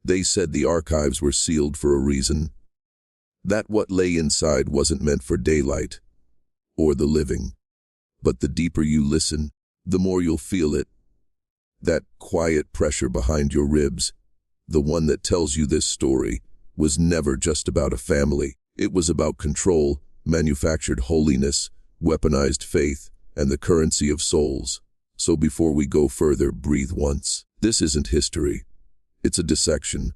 They said the archives were sealed for a reason. That what lay inside wasn't meant for daylight or the living. But the deeper you listen, the more you'll feel it. That quiet pressure behind your ribs, the one that tells you this story, was never just about a family. It was about control, manufactured holiness, weaponized faith, and the currency of souls. So before we go further, breathe once. This isn't history. It's a dissection.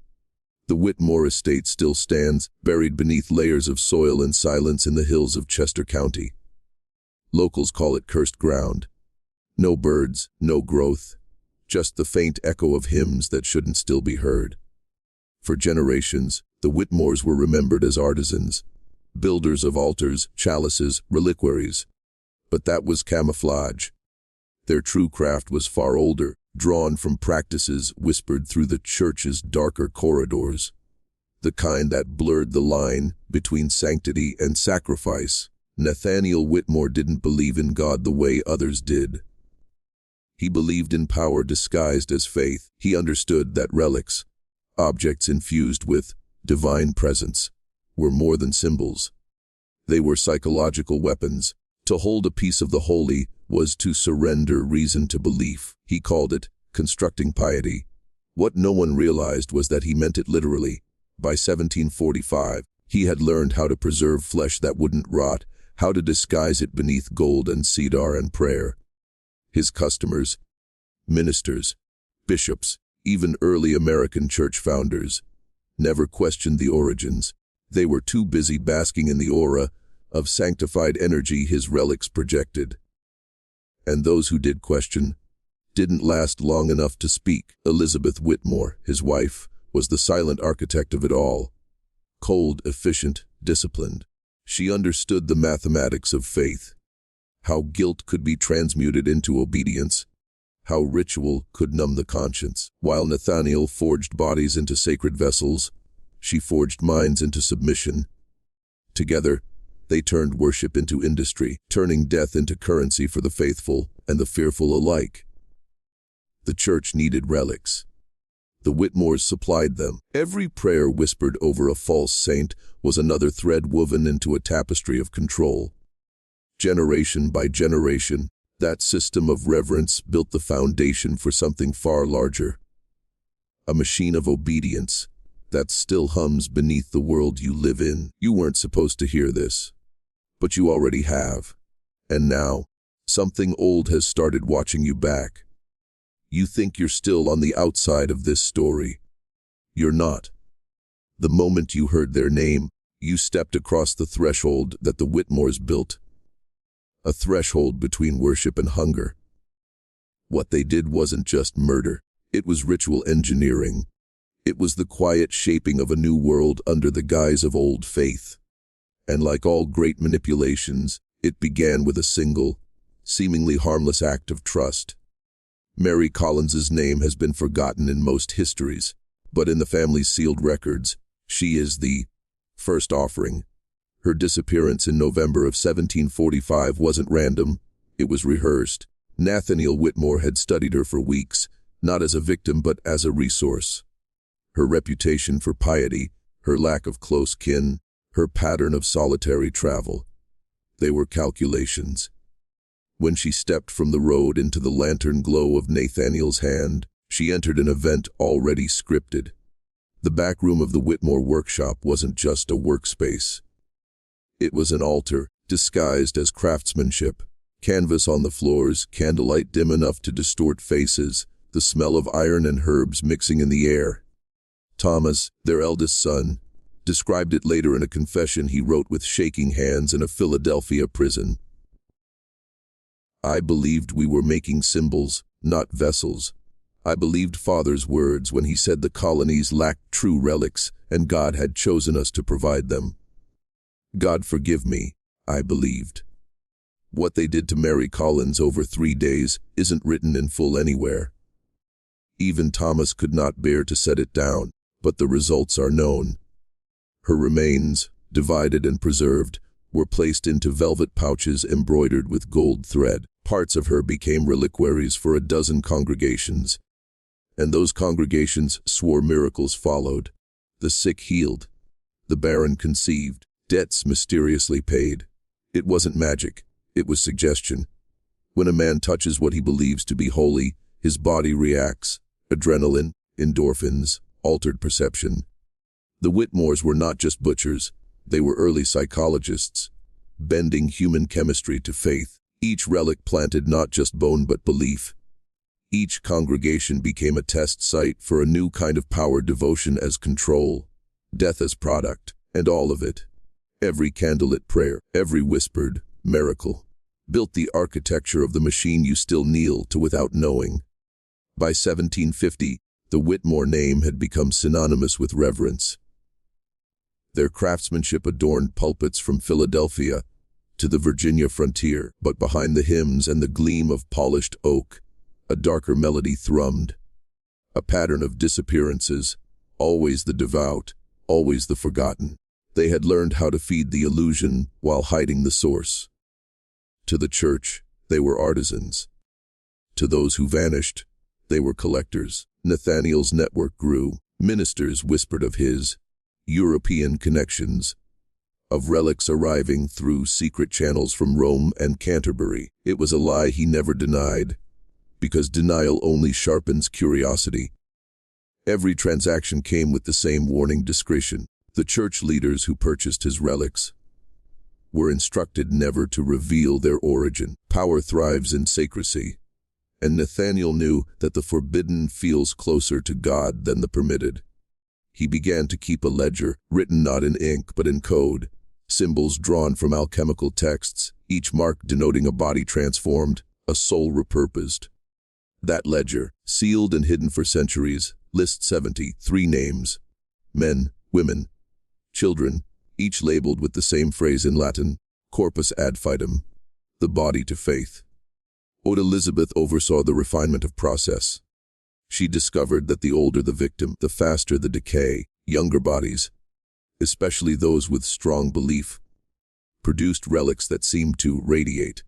The Whitmore estate still stands, buried beneath layers of soil and silence in the hills of Chester County. Locals call it cursed ground. No birds, no growth, just the faint echo of hymns that shouldn't still be heard. For generations, the Whitmores were remembered as artisans, builders of altars, chalices, reliquaries. But that was camouflage. Their true craft was far older, drawn from practices whispered through the church's darker corridors, the kind that blurred the line between sanctity and sacrifice. Nathaniel Whitmore didn't believe in God the way others did. He believed in power disguised as faith. He understood that relics, objects infused with divine presence, were more than symbols. They were psychological weapons. To hold a piece of the holy was to surrender reason to belief. He called it constructing piety. What no one realized was that he meant it literally. By 1745, he had learned how to preserve flesh that wouldn't rot, how to disguise it beneath gold and cedar and prayer. His customers, ministers, bishops, even early American church founders, never questioned the origins. They were too busy basking in the aura of sanctified energy his relics projected. And those who did question didn't last long enough to speak. Elizabeth Whitmore, his wife, was the silent architect of it all. Cold, efficient, disciplined. She understood the mathematics of faith, how guilt could be transmuted into obedience, how ritual could numb the conscience. While Nathaniel forged bodies into sacred vessels, she forged minds into submission. Together, they turned worship into industry, turning death into currency for the faithful and the fearful alike. The church needed relics. The Whitmores supplied them. Every prayer whispered over a false saint was another thread woven into a tapestry of control. Generation by generation, that system of reverence built the foundation for something far larger. A machine of obedience that still hums beneath the world you live in. You weren't supposed to hear this, but you already have. And now, something old has started watching you back. You think you're still on the outside of this story. You're not. The moment you heard their name, you stepped across the threshold that the Whitmores built. A threshold between worship and hunger. What they did wasn't just murder. It was ritual engineering. It was the quiet shaping of a new world under the guise of old faith. And like all great manipulations, it began with a single, seemingly harmless act of trust. Mary Collins's name has been forgotten in most histories, but in the family's sealed records, she is the first offering. Her disappearance in November of 1745 wasn't random, it was rehearsed. Nathaniel Whitmore had studied her for weeks, not as a victim but as a resource. Her reputation for piety, her lack of close kin, her pattern of solitary travel. They were calculations. When she stepped from the road into the lantern glow of Nathaniel's hand, she entered an event already scripted. The back room of the Whitmore workshop wasn't just a workspace. It was an altar, disguised as craftsmanship. Canvas on the floors, candlelight dim enough to distort faces, the smell of iron and herbs mixing in the air. Thomas, their eldest son, described it later in a confession he wrote with shaking hands in a Philadelphia prison. I believed we were making symbols, not vessels. I believed Father's words when he said the colonies lacked true relics and God had chosen us to provide them. God forgive me, I believed. What they did to Mary Collins over 3 days isn't written in full anywhere. Even Thomas could not bear to set it down, but the results are known. Her remains, divided and preserved, were placed into velvet pouches embroidered with gold thread. Parts of her became reliquaries for a dozen congregations. and those congregations swore miracles followed. The sick healed, the barren conceived, debts mysteriously paid. It wasn't magic, it was suggestion. When a man touches what he believes to be holy, his body reacts. Adrenaline, endorphins, altered perception. The Whitmores were not just butchers, they were early psychologists, bending human chemistry to faith. Each relic planted not just bone but belief. Each congregation became a test site for a new kind of power, devotion as control, death as product, and all of it. Every candlelit prayer, every whispered miracle, built the architecture of the machine you still kneel to without knowing. By 1750, the Whitmore name had become synonymous with reverence. Their craftsmanship adorned pulpits from Philadelphia to the Virginia frontier, but behind the hymns and the gleam of polished oak, a darker melody thrummed, a pattern of disappearances, always the devout, always the forgotten. They had learned how to feed the illusion while hiding the source. To the church, they were artisans. To those who vanished, they were collectors. Nathaniel's network grew. Ministers whispered of his European connections, of relics arriving through secret channels from Rome and Canterbury. It was a lie he never denied, because denial only sharpens curiosity. Every transaction came with the same warning: discretion. The church leaders who purchased his relics were instructed never to reveal their origin. Power thrives in secrecy, and Nathaniel knew that the forbidden feels closer to God than the permitted. He began to keep a ledger, written not in ink but in code, symbols drawn from alchemical texts, each mark denoting a body transformed, a soul repurposed. That ledger, sealed and hidden for centuries, lists 73 names: men, women, children, each labeled with the same phrase in Latin, corpus ad fidem, the body to faith. Old Elizabeth oversaw the refinement of process. She discovered that the older the victim, the faster the decay. Younger bodies, especially those with strong belief, produced relics that seemed to radiate.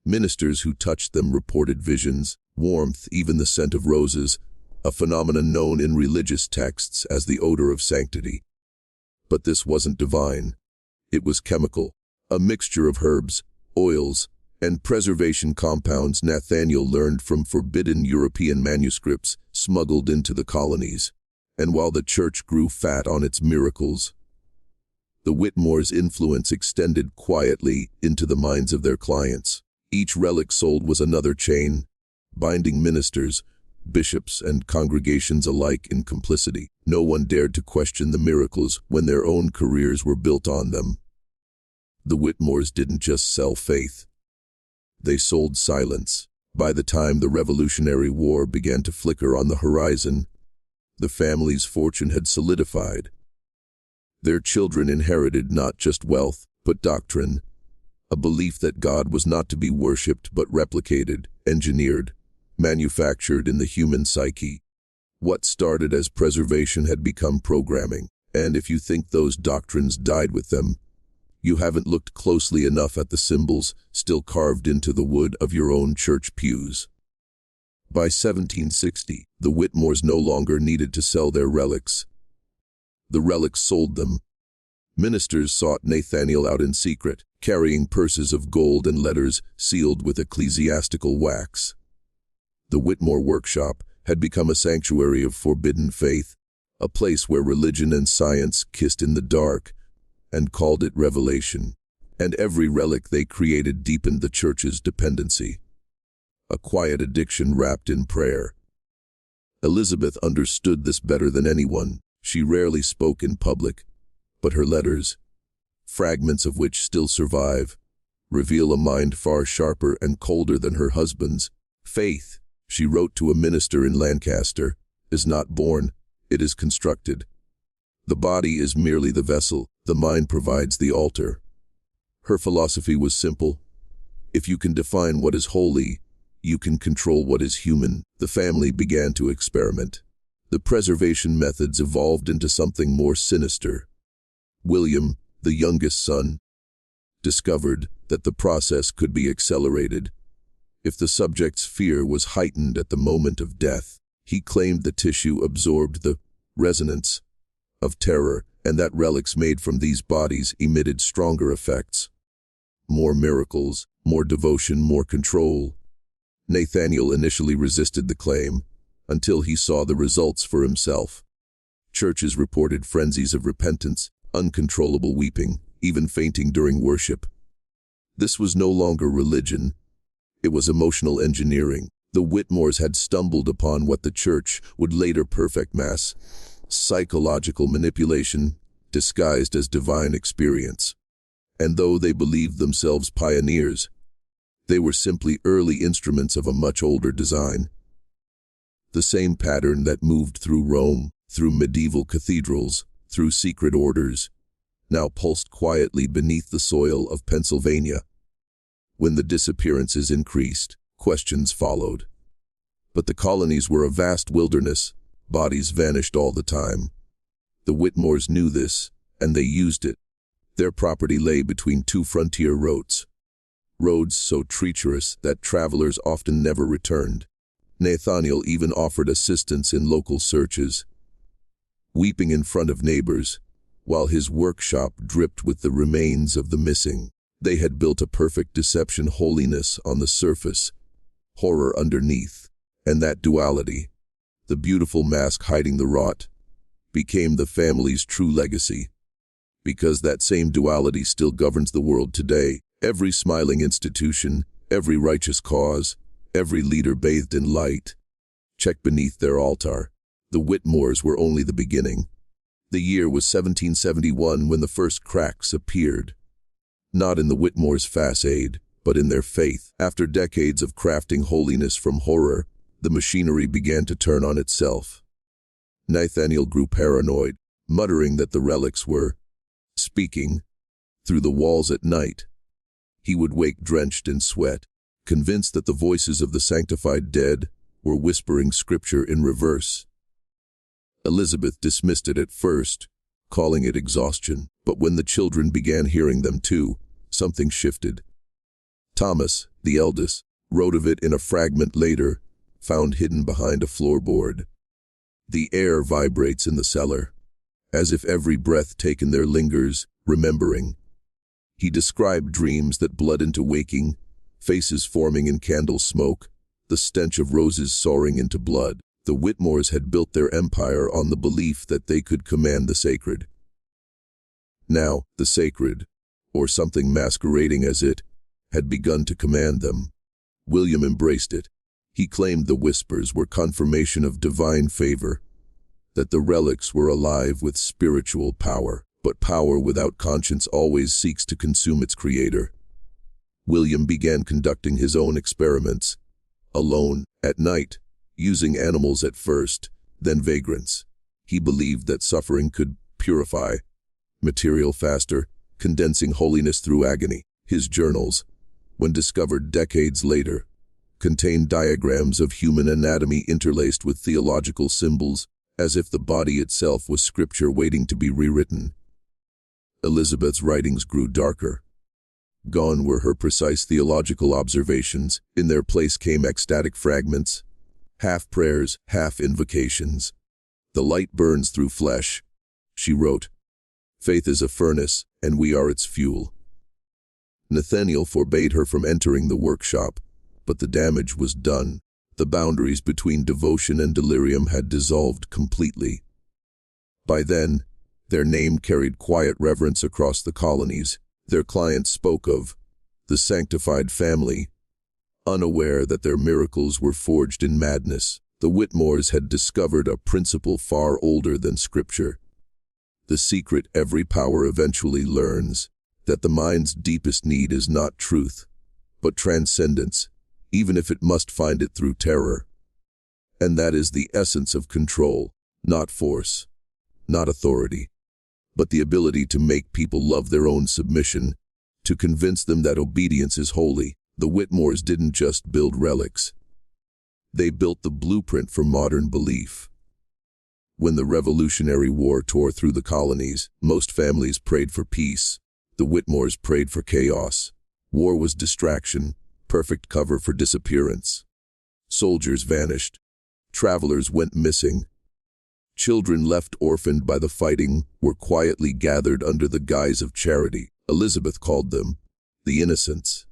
Ministers who touched them reported visions, warmth, even the scent of roses, a phenomenon known in religious texts as the odor of sanctity. But this wasn't divine. It was chemical, a mixture of herbs, oils, and preservation compounds Nathaniel learned from forbidden European manuscripts smuggled into the colonies. And while the church grew fat on its miracles, the Whitmore's influence extended quietly into the minds of their clients. Each relic sold was another chain, binding ministers, bishops, and congregations alike in complicity. No one dared to question the miracles when their own careers were built on them. The Whitmores didn't just sell faith. They sold silence. By the time the Revolutionary War began to flicker on the horizon, the family's fortune had solidified. Their children inherited not just wealth, but doctrine, a belief that God was not to be worshipped but replicated, engineered, manufactured in the human psyche. What started as preservation had become programming, and if you think those doctrines died with them, you haven't looked closely enough at the symbols still carved into the wood of your own church pews. By 1760, the Whitmores no longer needed to sell their relics. The relics sold them. Ministers sought Nathaniel out in secret, carrying purses of gold and letters sealed with ecclesiastical wax. The Whitmore workshop had become a sanctuary of forbidden faith, a place where religion and science kissed in the dark, and called it revelation. And every relic they created deepened the church's dependency. A quiet addiction wrapped in prayer. Elizabeth understood this better than anyone. She rarely spoke in public, but her letters, fragments of which still survive, reveal a mind far sharper and colder than her husband's. Faith, she wrote to a minister in Lancaster, is not born, it is constructed. The body is merely the vessel, the mind provides the altar. Her philosophy was simple. If you can define what is holy, you can control what is human. The family began to experiment. The preservation methods evolved into something more sinister. William, the youngest son, discovered that the process could be accelerated. If the subject's fear was heightened at the moment of death, He claimed the tissue absorbed the resonance of terror, and that relics made from these bodies emitted stronger effects. More miracles, more devotion, more control. Nathaniel initially resisted the claim, until he saw the results for himself. Churches reported frenzies of repentance, uncontrollable weeping, even fainting during worship. This was no longer religion. It was emotional engineering. The Whitmores had stumbled upon what the church would later perfect: mass psychological manipulation disguised as divine experience. And though they believed themselves pioneers, they were simply early instruments of a much older design. The same pattern that moved through Rome, through medieval cathedrals, through secret orders, now pulsed quietly beneath the soil of Pennsylvania. When the disappearances increased, questions followed. But the colonies were a vast wilderness. Bodies vanished all the time. The Whitmores knew this, and they used it. Their property lay between two frontier roads so treacherous that travelers often never returned. Nathaniel even offered assistance in local searches, weeping in front of neighbors, while his workshop dripped with the remains of the missing. They had built a perfect deception: holiness on the surface, horror underneath, and that duality, the beautiful mask hiding the rot, became the family's true legacy. Because that same duality still governs the world today. Every smiling institution, every righteous cause, every leader bathed in light. Check beneath their altar. The Whitmores were only the beginning. The year was 1771 when the first cracks appeared. Not in the Whitmores' facade, but in their faith. After decades of crafting holiness from horror, the machinery began to turn on itself. Nathaniel grew paranoid, muttering that the relics were speaking through the walls at night. He would wake drenched in sweat, convinced that the voices of the sanctified dead were whispering scripture in reverse. Elizabeth dismissed it at first, calling it exhaustion, but when the children began hearing them too, something shifted. Thomas, the eldest, wrote of it in a fragment later, found hidden behind a floorboard. The air vibrates in the cellar, as if every breath taken there lingers, remembering. He described dreams that bled into waking, faces forming in candle smoke, the stench of roses soaring into blood. The Whitmores had built their empire on the belief that they could command the sacred. Now, the sacred, or something masquerading as it, had begun to command them. William embraced it. He claimed the whispers were confirmation of divine favor, that the relics were alive with spiritual power, but power without conscience always seeks to consume its creator. William began conducting his own experiments, alone, at night, using animals at first, then vagrants. He believed that suffering could purify material faster, condensing holiness through agony. His journals, when discovered decades later, contained diagrams of human anatomy interlaced with theological symbols, as if the body itself was scripture waiting to be rewritten. Elizabeth's writings grew darker. Gone were her precise theological observations. In their place came ecstatic fragments, half prayers, half invocations. "The light burns through flesh," she wrote. "Faith is a furnace, and we are its fuel." Nathaniel forbade her from entering the workshop, but the damage was done. The boundaries between devotion and delirium had dissolved completely. By then, their name carried quiet reverence across the colonies. Their clients spoke of the sanctified family, unaware that their miracles were forged in madness. The Whitmores had discovered a principle far older than scripture. The secret every power eventually learns, that the mind's deepest need is not truth, but transcendence, even if it must find it through terror. And that is the essence of control, not force, not authority, but the ability to make people love their own submission, to convince them that obedience is holy. The Whitmores didn't just build relics. They built the blueprint for modern belief. When the Revolutionary War tore through the colonies, most families prayed for peace. The Whitmores prayed for chaos. War was distraction, perfect cover for disappearance. Soldiers vanished. Travelers went missing. Children left orphaned by the fighting were quietly gathered under the guise of charity. Elizabeth called them the innocents.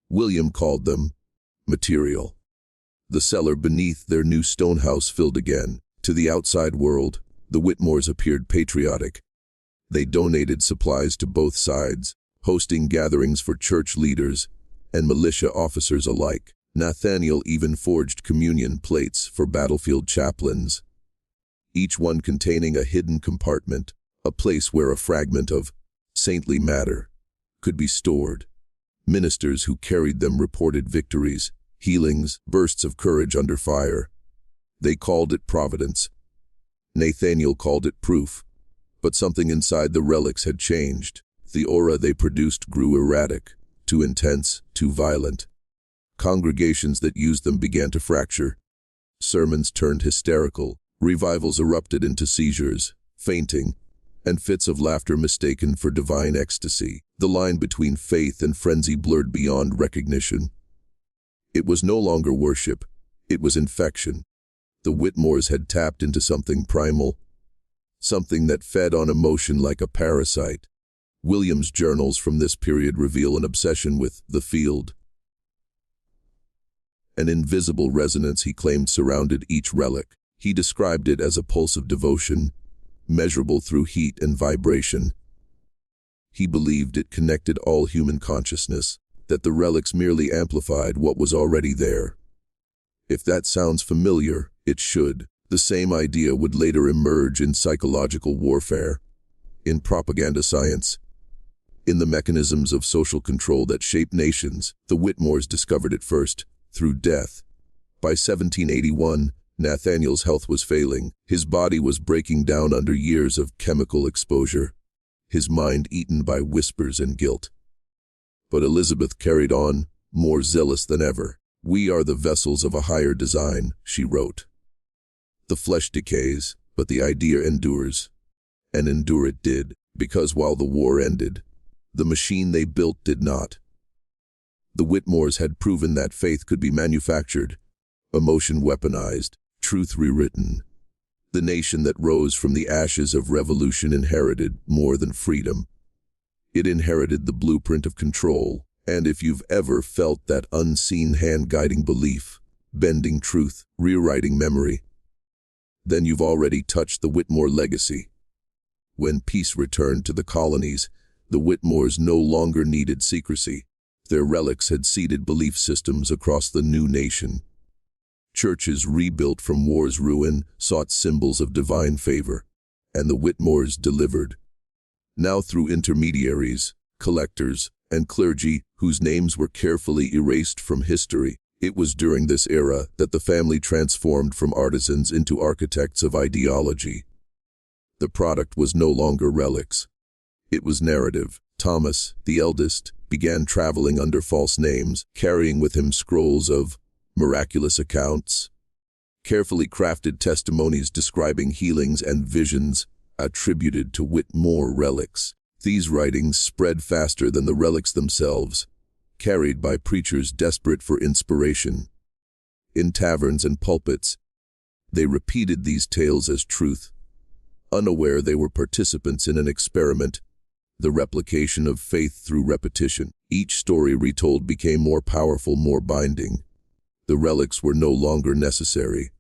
William called them material. The cellar beneath their new stone house filled again. To the outside world, the Whitmores appeared patriotic. They donated supplies to both sides, hosting gatherings for church leaders and militia officers alike. Nathaniel even forged communion plates for battlefield chaplains, each one containing a hidden compartment, a place where a fragment of saintly matter could be stored. Ministers who carried them reported victories, healings, bursts of courage under fire. They called it providence. Nathaniel called it proof. But something inside the relics had changed. The aura they produced grew erratic, too intense, too violent. Congregations that used them began to fracture. Sermons turned hysterical. Revivals erupted into seizures, fainting, and fits of laughter mistaken for divine ecstasy. The line between faith and frenzy blurred beyond recognition. It was no longer worship. It was infection. The Whitmores had tapped into something primal, something that fed on emotion like a parasite. William's journals from this period reveal an obsession with the field. An invisible resonance he claimed surrounded each relic. He described it as a pulse of devotion, measurable through heat and vibration. He believed it connected all human consciousness, that the relics merely amplified what was already there. If that sounds familiar, it should. The same idea would later emerge in psychological warfare, in propaganda science, in the mechanisms of social control that shape nations. The Whitmores discovered it first, through death. By 1781, Nathaniel's health was failing. His body was breaking down under years of chemical exposure, his mind eaten by whispers and guilt. But Elizabeth carried on, more zealous than ever. "We are the vessels of a higher design," she wrote. "The flesh decays, but the idea endures." And endure it did, because while the war ended, the machine they built did not. The Whitmores had proven that faith could be manufactured, emotion weaponized, truth rewritten. The nation that rose from the ashes of revolution inherited more than freedom. It inherited the blueprint of control, and if you've ever felt that unseen hand guiding belief, bending truth, rewriting memory, then you've already touched the Whitmore legacy. When peace returned to the colonies, the Whitmores no longer needed secrecy. Their relics had seeded belief systems across the new nation. Churches rebuilt from war's ruin sought symbols of divine favor, and the Whitmores delivered. Now through intermediaries, collectors, and clergy whose names were carefully erased from history. It was during this era that the family transformed from artisans into architects of ideology. The product was no longer relics. It was narrative. Thomas, the eldest, began traveling under false names, carrying with him scrolls of miraculous accounts, carefully crafted testimonies describing healings and visions attributed to Whitmore relics. These writings spread faster than the relics themselves, carried by preachers desperate for inspiration. In taverns and pulpits, they repeated these tales as truth, unaware they were participants in an experiment, the replication of faith through repetition. Each story retold became more powerful, more binding. The relics were no longer necessary.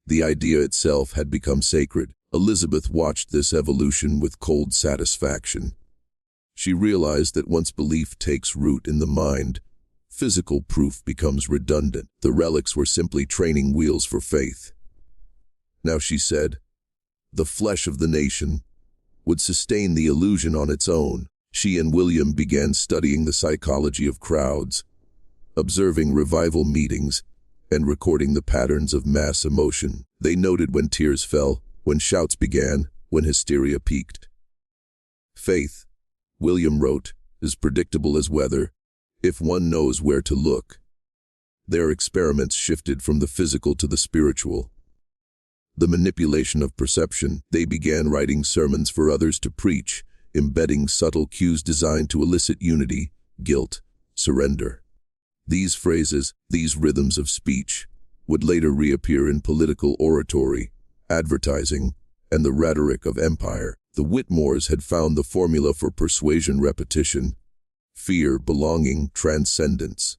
The idea itself had become sacred. Elizabeth watched this evolution with cold satisfaction. She realized that once belief takes root in the mind, physical proof becomes redundant. The relics were simply training wheels for faith. Now, she said, the flesh of the nation would sustain the illusion on its own. She and William began studying the psychology of crowds, observing revival meetings, and recording the patterns of mass emotion. They noted when tears fell, when shouts began, when hysteria peaked. Faith, William wrote, is predictable as weather, if one knows where to look. Their experiments shifted from the physical to the spiritual. The manipulation of perception, they began writing sermons for others to preach, embedding subtle cues designed to elicit unity, guilt, surrender. These phrases, these rhythms of speech, would later reappear in political oratory, advertising, and the rhetoric of empire. The Whitmores had found the formula for persuasion: repetition, fear, belonging, transcendence.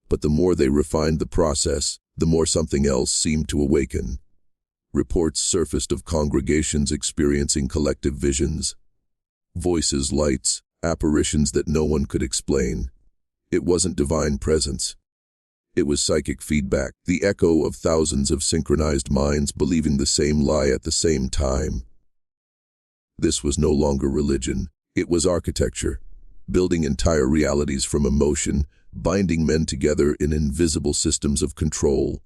But the more they refined the process, the more something else seemed to awaken. Reports surfaced of congregations experiencing collective visions, voices, lights, apparitions that no one could explain. It wasn't divine presence. It was psychic feedback, the echo of thousands of synchronized minds believing the same lie at the same time. This was no longer religion. It was architecture, building entire realities from emotion, binding men together in invisible systems of control.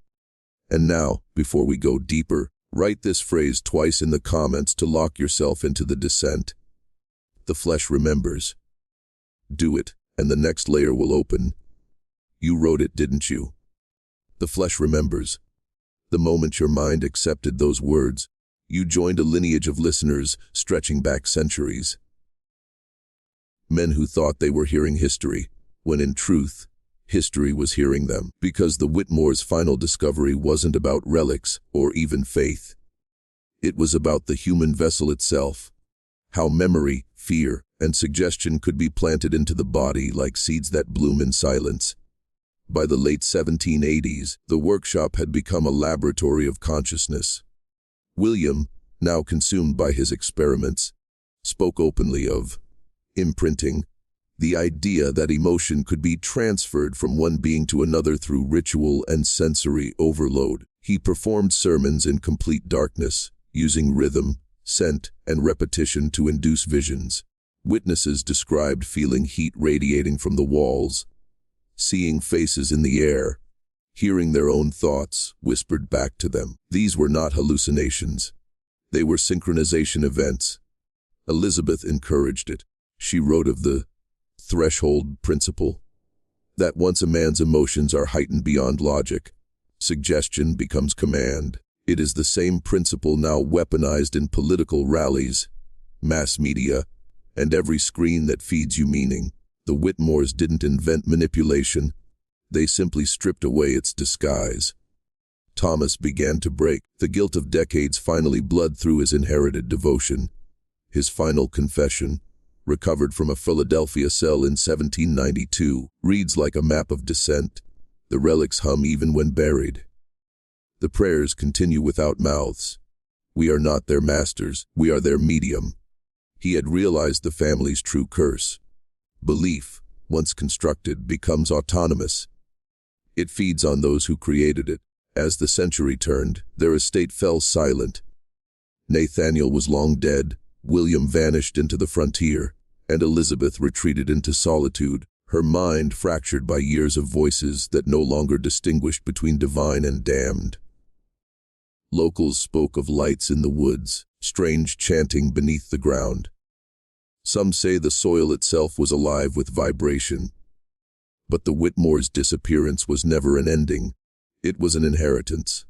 And now, before we go deeper, write this phrase twice in the comments to lock yourself into the descent. The flesh remembers. Do it, and the next layer will open. You wrote it, didn't you? The flesh remembers. The moment your mind accepted those words, you joined a lineage of listeners stretching back centuries. Men who thought they were hearing history, when in truth, history was hearing them, because the Whitmores' final discovery wasn't about relics or even faith. It was about the human vessel itself, how memory, fear, and suggestion could be planted into the body like seeds that bloom in silence. By the late 1780s, the workshop had become a laboratory of consciousness. William, now consumed by his experiments, spoke openly of imprinting, the idea that emotion could be transferred from one being to another through ritual and sensory overload. He performed sermons in complete darkness, using rhythm, scent, and repetition to induce visions. Witnesses described feeling heat radiating from the walls, seeing faces in the air, hearing their own thoughts whispered back to them. These were not hallucinations. They were synchronization events. Elizabeth encouraged it. She wrote of the threshold principle, that once a man's emotions are heightened beyond logic, suggestion becomes command. It is the same principle now weaponized in political rallies, mass media, and every screen that feeds you meaning. The Whitmores didn't invent manipulation. They simply stripped away its disguise. Thomas began to break. The guilt of decades finally bled through his inherited devotion. His final confession, recovered from a Philadelphia cell in 1792, reads like a map of descent. The relics hum even when buried. The prayers continue without mouths. We are not their masters, we are their medium. He had realized the family's true curse. Belief, once constructed, becomes autonomous. It feeds on those who created it. As the century turned, their estate fell silent. Nathaniel was long dead, William vanished into the frontier, and Elizabeth retreated into solitude, her mind fractured by years of voices that no longer distinguished between divine and damned. Locals spoke of lights in the woods, strange chanting beneath the ground. Some say the soil itself was alive with vibration. But the Whitmores' disappearance was never an ending. It was an inheritance.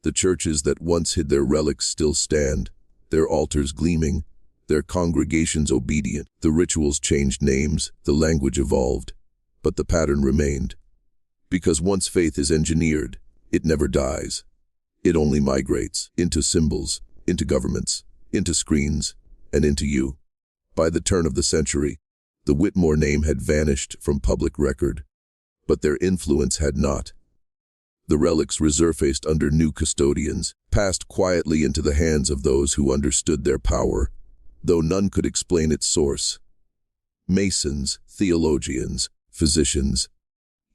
The churches that once hid their relics still stand, their altars gleaming, their congregations obedient. The rituals changed names, the language evolved, but the pattern remained. Because once faith is engineered, it never dies. It only migrates into symbols, into governments, into screens, and into you. By the turn of the century, the Whitmore name had vanished from public record, but their influence had not. The relics resurfaced under new custodians, passed quietly into the hands of those who understood their power, though none could explain its source. Masons, theologians, physicians,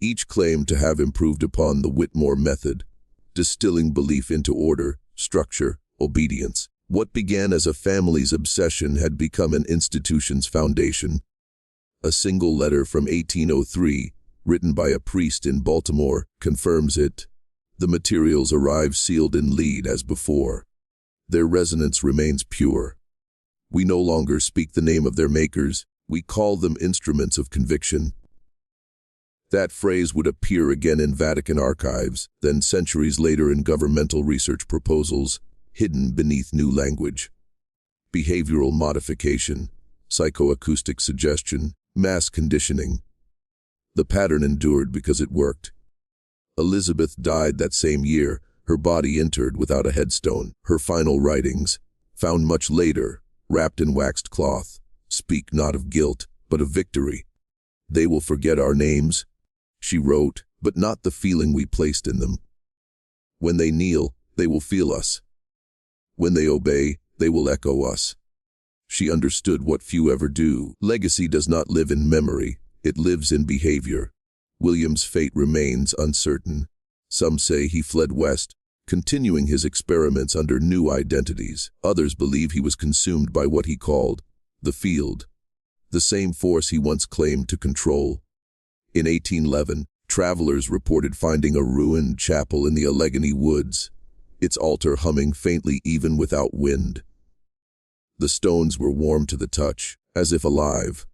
each claimed to have improved upon the Whitmore method, distilling belief into order, structure, obedience. What began as a family's obsession had become an institution's foundation. A single letter from 1803, written by a priest in Baltimore, confirms it. The materials arrive sealed in lead as before. Their resonance remains pure. We no longer speak the name of their makers, we call them instruments of conviction. That phrase would appear again in Vatican archives, then centuries later in governmental research proposals, hidden beneath new language. Behavioral modification, psychoacoustic suggestion, mass conditioning. The pattern endured because it worked. Elizabeth died that same year, her body interred without a headstone. Her final writings, found much later, wrapped in waxed cloth, speak not of guilt, but of victory. They will forget our names, she wrote, but not the feeling we placed in them. When they kneel, they will feel us. When they obey, they will echo us. She understood what few ever do. Legacy does not live in memory, it lives in behavior. William's fate remains uncertain. Some say he fled west, continuing his experiments under new identities. Others believe he was consumed by what he called the field, the same force he once claimed to control. In 1811, travelers reported finding a ruined chapel in the Allegheny woods, its altar humming faintly even without wind. The stones were warm to the touch, as if alive.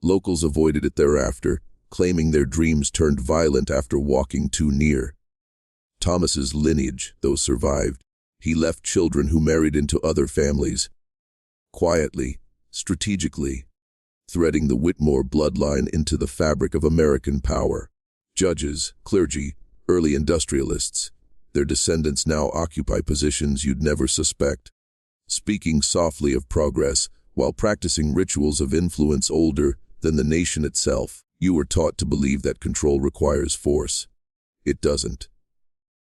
Locals avoided it thereafter, claiming their dreams turned violent after walking too near. Thomas's lineage, though, survived. He left children who married into other families. Quietly, strategically, threading the Whitmore bloodline into the fabric of American power. Judges, clergy, early industrialists, their descendants now occupy positions you'd never suspect. Speaking softly of progress, while practicing rituals of influence older than the nation itself, you were taught to believe that control requires force. It doesn't.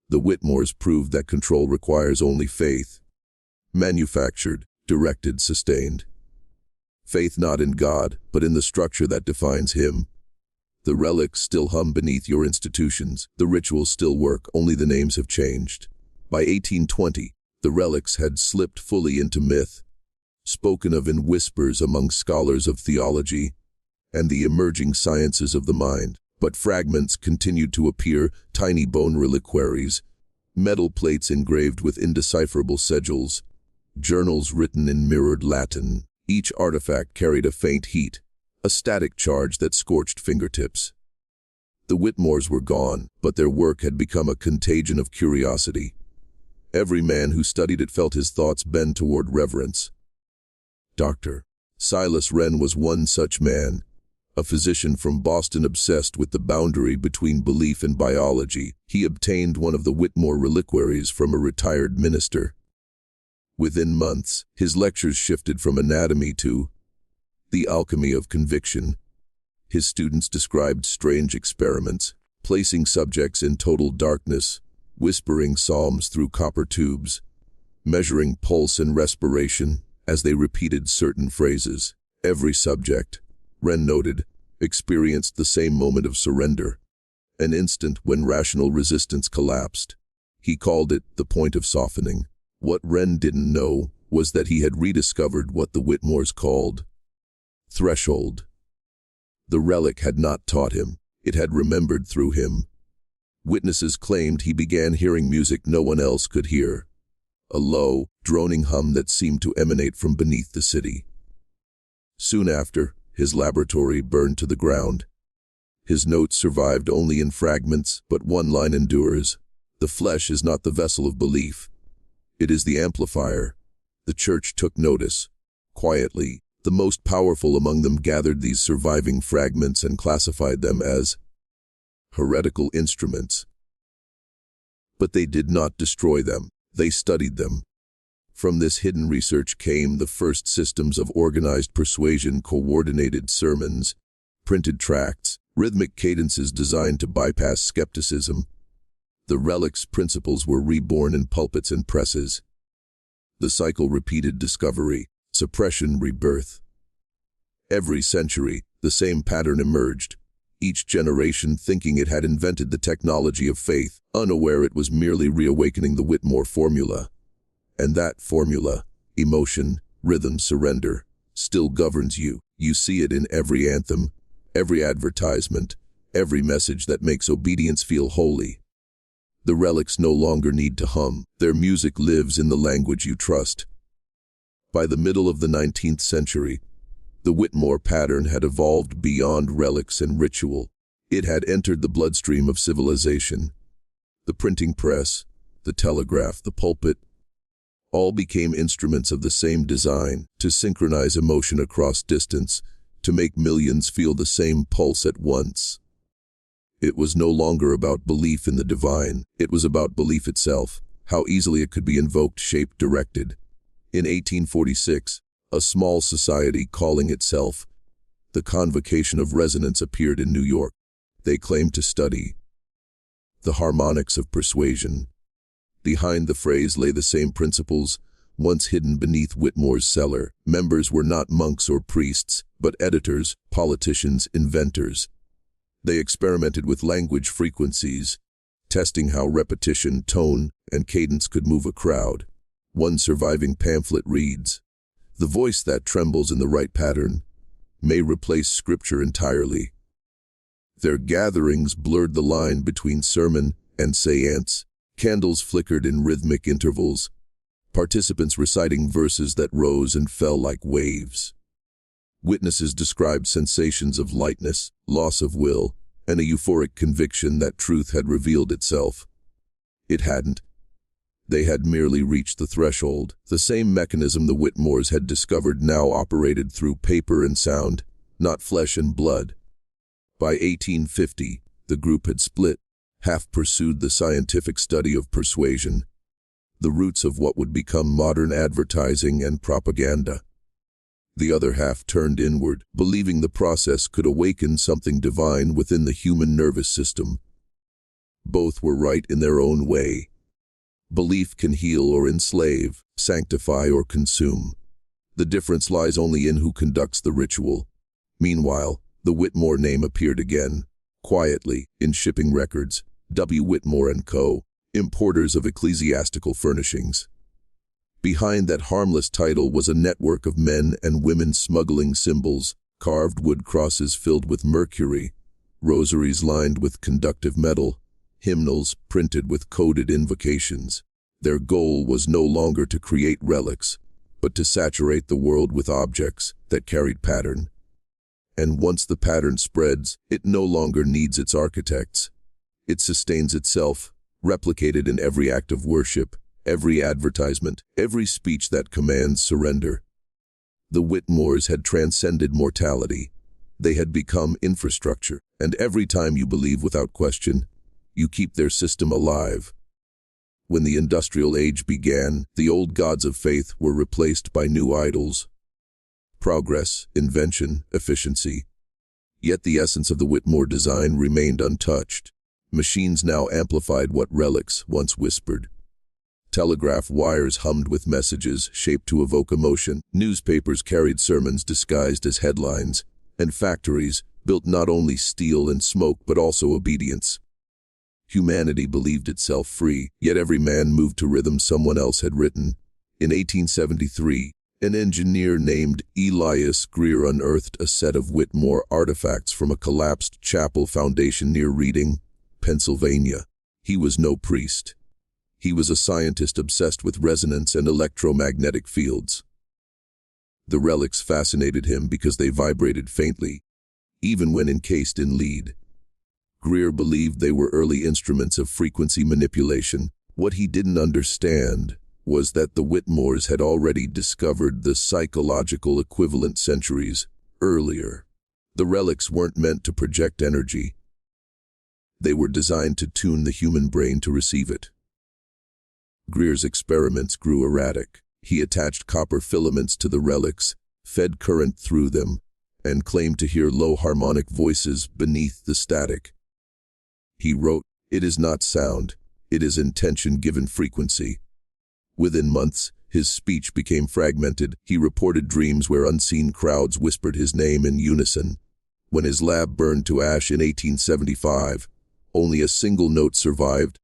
The Whitmores proved that control requires only faith. Manufactured, directed, sustained. Faith not in God, but in the structure that defines Him. The relics still hum beneath your institutions. The rituals still work, only the names have changed. By 1820, the relics had slipped fully into myth, spoken of in whispers among scholars of theology and the emerging sciences of the mind. But fragments continued to appear, tiny bone reliquaries, metal plates engraved with indecipherable sigils, journals written in mirrored Latin. Each artifact carried a faint heat, a static charge that scorched fingertips. The Whitmores were gone, but their work had become a contagion of curiosity. Every man who studied it felt his thoughts bend toward reverence. Dr. Silas Wren was one such man, a physician from Boston obsessed with the boundary between belief and biology. He obtained one of the Whitmore reliquaries from a retired minister. Within months, his lectures shifted from anatomy to the alchemy of conviction. His students described strange experiments, placing subjects in total darkness, whispering psalms through copper tubes, measuring pulse and respiration as they repeated certain phrases. Every subject, Wren noted, experienced the same moment of surrender, an instant when rational resistance collapsed. He called it the point of softening. What Wren didn't know was that he had rediscovered what the Whitmores called threshold. The relic had not taught him, it had remembered through him. Witnesses claimed he began hearing music no one else could hear, a low, droning hum that seemed to emanate from beneath the city. Soon after, his laboratory burned to the ground. His notes survived only in fragments, but one line endures: the flesh is not the vessel of belief. It is the amplifier. The church took notice. Quietly, the most powerful among them gathered these surviving fragments and classified them as heretical instruments. But they did not destroy them, they studied them. From this hidden research came the first systems of organized persuasion, coordinated sermons, printed tracts, rhythmic cadences designed to bypass skepticism. The relic's principles were reborn in pulpits and presses. The cycle repeated: discovery, suppression, rebirth. Every century, the same pattern emerged, each generation thinking it had invented the technology of faith, unaware it was merely reawakening the Whitmore formula. And that formula, emotion, rhythm, surrender, still governs you. You see it in every anthem, every advertisement, every message that makes obedience feel holy. The relics no longer need to hum, their music lives in the language you trust. By the middle of the 19th century, the Whitmore pattern had evolved beyond relics and ritual. It had entered the bloodstream of civilization. The printing press, the telegraph, the pulpit, all became instruments of the same design, to synchronize emotion across distance, to make millions feel the same pulse at once. It was no longer about belief in the divine. It was about belief itself, how easily it could be invoked, shaped, directed. In 1846, a small society calling itself the Convocation of Resonance appeared in New York. They claimed to study the harmonics of persuasion. Behind the phrase lay the same principles once hidden beneath Whitmore's cellar. Members were not monks or priests, but editors, politicians, inventors. They experimented with language frequencies, testing how repetition, tone, and cadence could move a crowd. One surviving pamphlet reads, "The voice that trembles in the right pattern may replace scripture entirely." Their gatherings blurred the line between sermon and seance. Candles flickered in rhythmic intervals, participants reciting verses that rose and fell like waves. Witnesses described sensations of lightness, loss of will, and a euphoric conviction that truth had revealed itself. It hadn't. They had merely reached the threshold. The same mechanism the Whitmores had discovered now operated through paper and sound, not flesh and blood. By 1850, the group had split. Half pursued the scientific study of persuasion, the roots of what would become modern advertising and propaganda. The other half turned inward, believing the process could awaken something divine within the human nervous system. Both were right in their own way. Belief can heal or enslave, sanctify or consume. The difference lies only in who conducts the ritual. Meanwhile, the Whitmore name appeared again, quietly, in shipping records. W. Whitmore & Co., importers of ecclesiastical furnishings. Behind that harmless title was a network of men and women smuggling symbols, carved wood crosses filled with mercury, rosaries lined with conductive metal, hymnals printed with coded invocations. Their goal was no longer to create relics, but to saturate the world with objects that carried pattern. And once the pattern spreads, it no longer needs its architects. It sustains itself, replicated in every act of worship, every advertisement, every speech that commands surrender. The Whitmores had transcended mortality. They had become infrastructure, and every time you believe without question, you keep their system alive. When the industrial age began, the old gods of faith were replaced by new idols. Progress, invention, efficiency. Yet the essence of the Whitmore design remained untouched. Machines now amplified what relics once whispered. Telegraph wires hummed with messages shaped to evoke emotion. Newspapers carried sermons disguised as headlines, and factories built not only steel and smoke but also obedience. Humanity believed itself free, yet every man moved to rhythm someone else had written. In 1873, an engineer named Elias Greer unearthed a set of Whitmore artifacts from a collapsed chapel foundation near Reading, Pennsylvania. He was no priest. He was a scientist obsessed with resonance and electromagnetic fields. The relics fascinated him because they vibrated faintly, even when encased in lead. Greer believed they were early instruments of frequency manipulation. What he didn't understand was that the Whitmores had already discovered the psychological equivalent centuries earlier. The relics weren't meant to project energy. They were designed to tune the human brain to receive it. Greer's experiments grew erratic. He attached copper filaments to the relics, fed current through them, and claimed to hear low harmonic voices beneath the static. He wrote, "It is not sound, it is intention given frequency." Within months, his speech became fragmented. He reported dreams where unseen crowds whispered his name in unison. When his lab burned to ash in 1875, only a single note survived.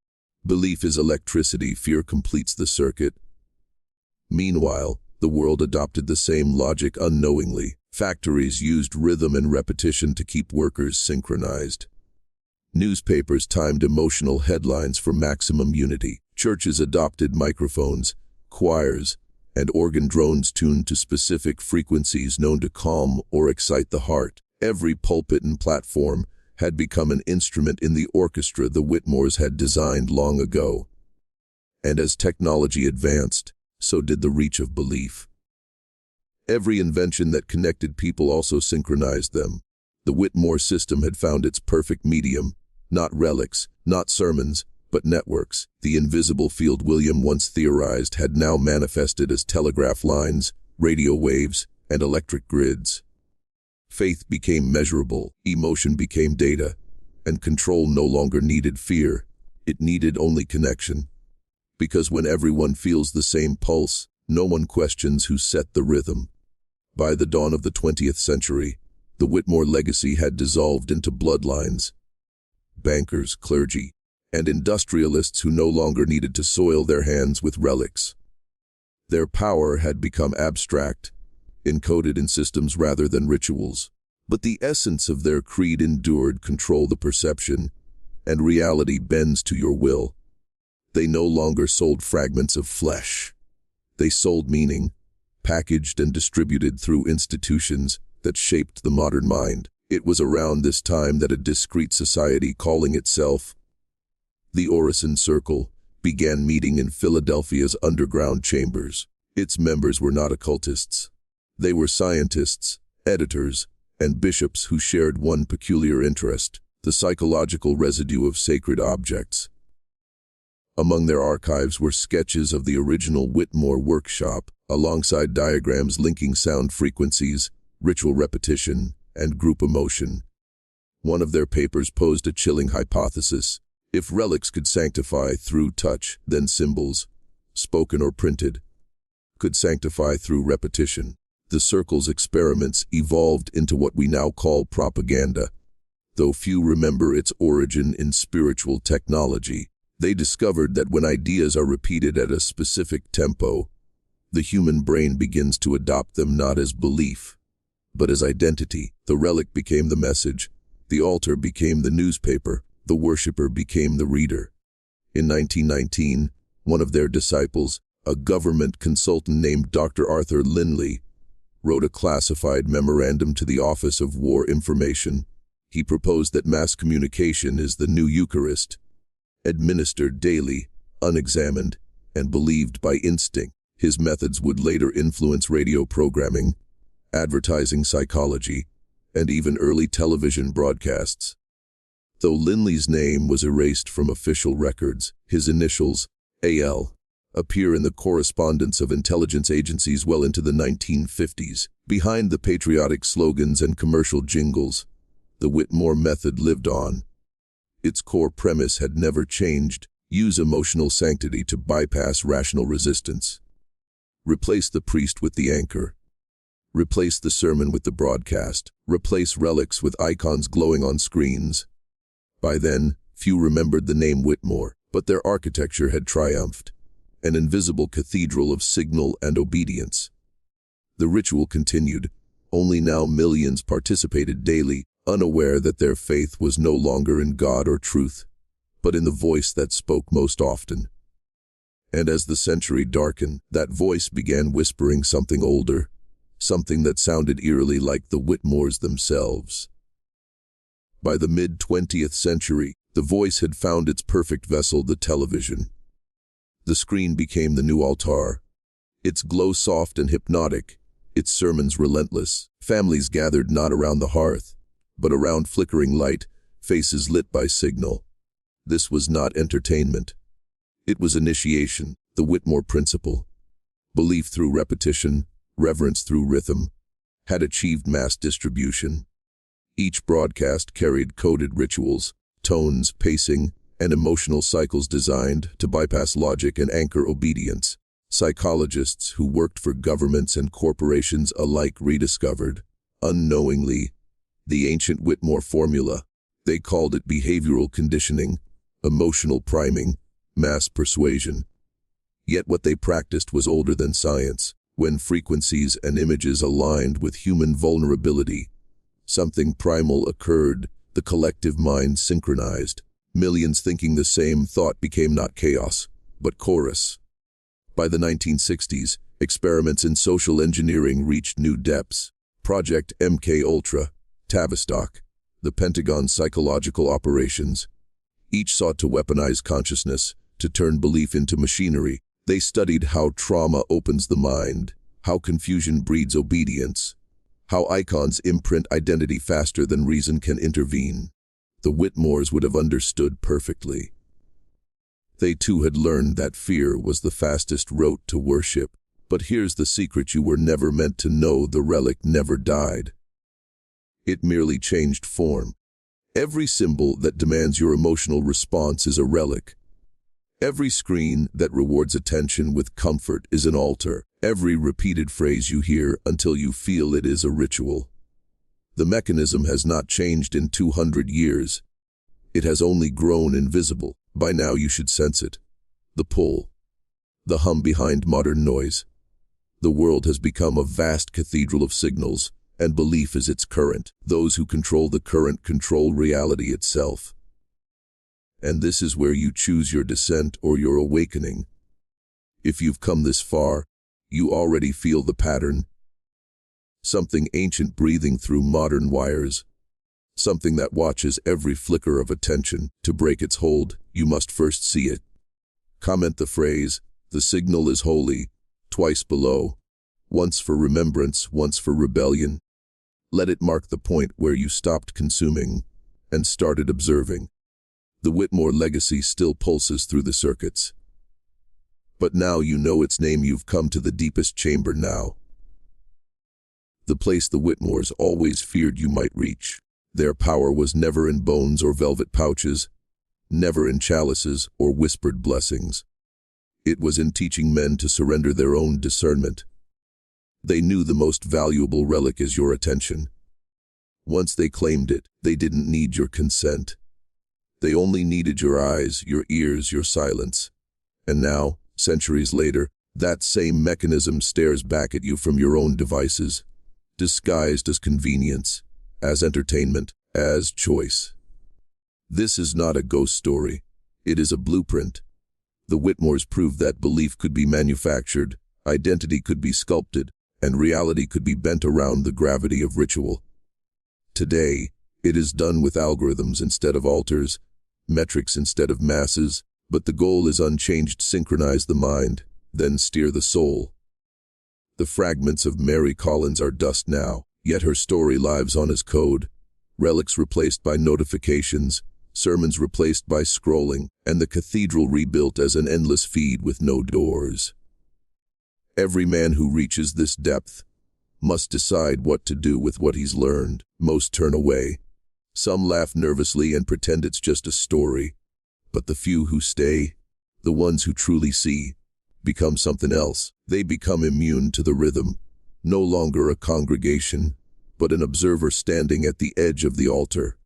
Belief is electricity, fear completes the circuit. Meanwhile, the world adopted the same logic unknowingly. Factories used rhythm and repetition to keep workers synchronized. Newspapers timed emotional headlines for maximum unity. Churches adopted microphones, choirs, and organ drones tuned to specific frequencies known to calm or excite the heart. Every pulpit and platform had become an instrument in the orchestra the Whitmores had designed long ago. And as technology advanced, so did the reach of belief. Every invention that connected people also synchronized them. The Whitmore system had found its perfect medium, Not relics, not sermons, but networks. The invisible field William once theorized had now manifested as telegraph lines, radio waves, and electric grids. Faith became measurable, emotion became data, and control no longer needed fear. It needed only connection. Because when everyone feels the same pulse, no one questions who set the rhythm. By the dawn of the 20th century, the Whitmore legacy had dissolved into bloodlines. Bankers, clergy, and industrialists who no longer needed to soil their hands with relics. Their power had become abstract, encoded in systems rather than rituals. But the essence of their creed endured: control the perception, and reality bends to your will. They no longer sold fragments of flesh. They sold meaning, packaged and distributed through institutions that shaped the modern mind. It was around this time that a discreet society calling itself the Orison Circle began meeting in Philadelphia's underground chambers. Its members were not occultists. They were scientists, editors, and bishops who shared one peculiar interest: the psychological residue of sacred objects. Among their archives were sketches of the original Whitmore workshop, alongside diagrams linking sound frequencies, ritual repetition, and group emotion. One of their papers posed a chilling hypothesis: if relics could sanctify through touch, then symbols, spoken or printed, could sanctify through repetition. The Circle's experiments evolved into what we now call propaganda. Though few remember its origin in spiritual technology, they discovered that when ideas are repeated at a specific tempo, the human brain begins to adopt them not as belief, but as identity. The relic became the message, the altar became the newspaper, the worshipper became the reader. In 1919, one of their disciples, a government consultant named Dr. Arthur Linley, wrote a classified memorandum to the Office of War Information. He proposed that mass communication is the new Eucharist, administered daily, unexamined, and believed by instinct. His methods would later influence radio programming, advertising psychology, and even early television broadcasts. Though Linley's name was erased from official records, his initials, AL, appear in the correspondence of intelligence agencies well into the 1950s. Behind the patriotic slogans and commercial jingles, the Whitmore method lived on. Its core premise had never changed: use emotional sanctity to bypass rational resistance. Replace the priest with the anchor. Replace the sermon with the broadcast. Replace relics with icons glowing on screens. By then, few remembered the name Whitmore, but their architecture had triumphed, an invisible cathedral of signal and obedience. The ritual continued, only now millions participated daily, unaware that their faith was no longer in God or truth, but in the voice that spoke most often. And as the century darkened, that voice began whispering something older, something that sounded eerily like the Whitmores themselves. By the mid-20th century, the voice had found its perfect vessel: the television. The screen became the new altar, its glow soft and hypnotic, its sermons relentless. Families gathered not around the hearth, but around flickering light, faces lit by signal. This was not entertainment. It was initiation, the Whitmore principle. Belief through repetition, reverence through rhythm, had achieved mass distribution. Each broadcast carried coded rituals, tones, pacing, and emotional cycles designed to bypass logic and anchor obedience. Psychologists who worked for governments and corporations alike rediscovered, unknowingly, the ancient Whitmore formula. They called it behavioral conditioning, emotional priming, mass persuasion. Yet what they practiced was older than science. When frequencies and images aligned with human vulnerability, something primal occurred: the collective mind synchronized. Millions thinking the same thought became not chaos, but chorus. By the 1960s, experiments in social engineering reached new depths. Project MK-Ultra, Tavistock, the Pentagon's psychological operations. Each sought to weaponize consciousness, to turn belief into machinery. They studied how trauma opens the mind, how confusion breeds obedience, how icons imprint identity faster than reason can intervene. The Whitmores would have understood perfectly. They too had learned that fear was the fastest route to worship. But here's the secret you were never meant to know: the relic never died. It merely changed form. Every symbol that demands your emotional response is a relic. Every screen that rewards attention with comfort is an altar. Every repeated phrase you hear until you feel it is a ritual. The mechanism has not changed in 200 years. It has only grown invisible. By now you should sense it. The pull. The hum behind modern noise. The world has become a vast cathedral of signals, and belief is its current. Those who control the current control reality itself. And this is where you choose your descent or your awakening. If you've come this far, you already feel the pattern. Something ancient breathing through modern wires. Something that watches every flicker of attention. To break its hold, you must first see it. Comment the phrase, "The signal is holy," twice below. Once for remembrance, once for rebellion. Let it mark the point where you stopped consuming and started observing. The Whitmore legacy still pulses through the circuits. But now you know its name. You've come to the deepest chamber now. The place the Whitmores always feared you might reach. Their power was never in bones or velvet pouches, never in chalices or whispered blessings. It was in teaching men to surrender their own discernment. They knew the most valuable relic is your attention. Once they claimed it, they didn't need your consent. They only needed your eyes, your ears, your silence. And now, centuries later, that same mechanism stares back at you from your own devices, disguised as convenience, as entertainment, as choice. This is not a ghost story. It is a blueprint. The Whitmores proved that belief could be manufactured, identity could be sculpted, and reality could be bent around the gravity of ritual. Today, it is done with algorithms instead of altars, metrics instead of masses, but the goal is unchanged: synchronize the mind, then steer the soul. The fragments of Mary Collins are dust now, yet her story lives on as code. Relics replaced by notifications, sermons replaced by scrolling, and the cathedral rebuilt as an endless feed with no doors. Every man who reaches this depth must decide what to do with what he's learned. Most turn away. Some laugh nervously and pretend it's just a story. But the few who stay, the ones who truly see, become something else. They become immune to the rhythm, no longer a congregation, but an observer standing at the edge of the altar.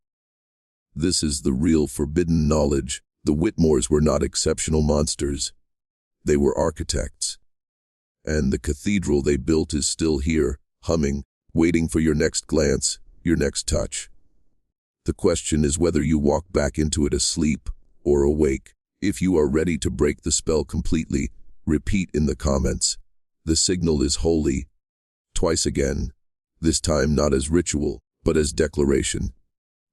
This is the real forbidden knowledge. The Whitmores were not exceptional monsters. They were architects. And the cathedral they built is still here, humming, waiting for your next glance, your next touch. The question is whether you walk back into it asleep or awake. If you are ready to break the spell completely, repeat in the comments, "The signal is holy," twice again, this time not as ritual, but as declaration.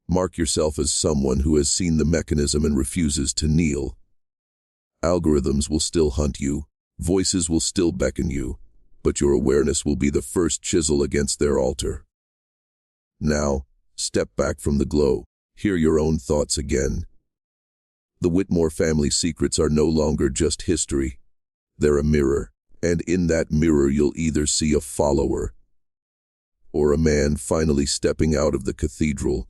Mark yourself as someone who has seen the mechanism and refuses to kneel. Algorithms will still hunt you, voices will still beckon you, but your awareness will be the first chisel against their altar. Now, step back from the glow, hear your own thoughts again. The Whitmore family secrets are no longer just history. They're a mirror, and in that mirror you'll either see a follower or a man finally stepping out of the cathedral